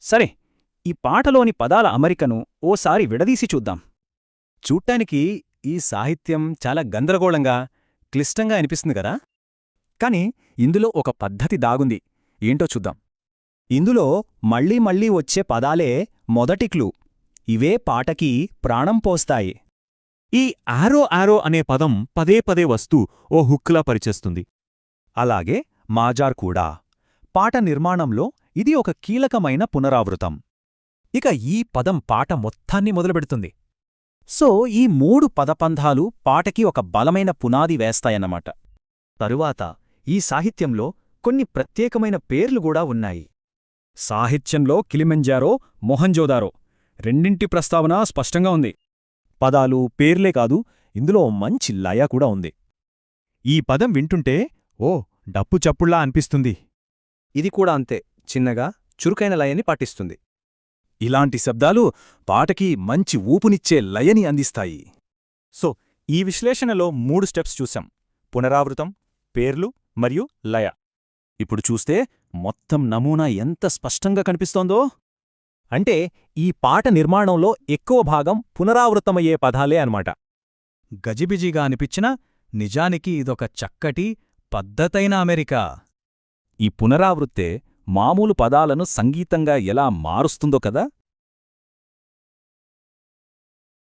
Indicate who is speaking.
Speaker 1: సరే, ఈ పాటలోని పదాల అమరికను ఓసారి విడదీసి చూద్దాం.
Speaker 2: చూడ్డానికి ఈ సాహిత్యం చాలా గందరగోళంగా, క్లిష్టంగా అనిపిస్తుంది కదా? కాని ఇందులో ఒక పద్ధతి దాగుంది. ఏంటో చూద్దాం. ఇందులో మళ్ళీ మళ్ళీ వచ్చే పదాలే మొదటి క్లూ. ఇవే పాటకి ప్రాణం పోస్తాయి.
Speaker 3: ఈ ఆరో అనే పదం పదే పదే వస్తూ ఓ హుక్లా పరిచేస్తుంది.
Speaker 2: అలాగే మాజార్ కూడా. పాట నిర్మాణంలో ఇది ఒక కీలకమైన పునరావృతం. ఇక ఈ పదం పాట మొత్తాన్ని మొదలుపెడుతుంది. సో ఈ 3 పదబంధాలు పాటకి ఒక బలమైన పునాది వేస్తాయన్నమాట. తరువాత ఈ సాహిత్యంలో కొన్ని ప్రత్యేకమైన పేర్లు కూడా ఉన్నాయి.
Speaker 1: సాహిత్యంలో కిలిమంజారో, మొహంజోదారో రెండింటి ప్రస్తావన స్పష్టంగా ఉంది.
Speaker 2: పదాలు, పేర్లే కాదు, ఇందులో మంచి లయ కూడా ఉంది.
Speaker 3: ఈ పదం వింటుంటే ఓ డప్పు చప్పుళ్లా అనిపిస్తుంది.
Speaker 2: ఇది కూడా అంతే, చిన్నగా చురుకైన లయని పాటిస్తుంది. ఇలాంటి శబ్దాలు పాటకి మంచి ఊపునిచ్చే లయని అందిస్తాయి.
Speaker 3: సో ఈ విశ్లేషణలో 3 స్టెప్స్ చూశాం: పునరావృతం, పేర్లు మరియు లయ.
Speaker 2: ఇప్పుడు చూస్తే మొత్తం నమూనా ఎంత స్పష్టంగా కనిపిస్తోందో. అంటే ఈ పాట నిర్మాణంలో ఎక్కువ భాగం పునరావృతమయ్యే పదాలే అన్నమాట.
Speaker 1: గజిబిజిగా అనిపించినా నిజానికి ఇదొక చక్కటి, పద్ధతైన అమెరికా.
Speaker 2: ఈ పునరావృత్తే మామూలు పదాలను సంగీతంగా ఎలా మారుస్తుందో కదా.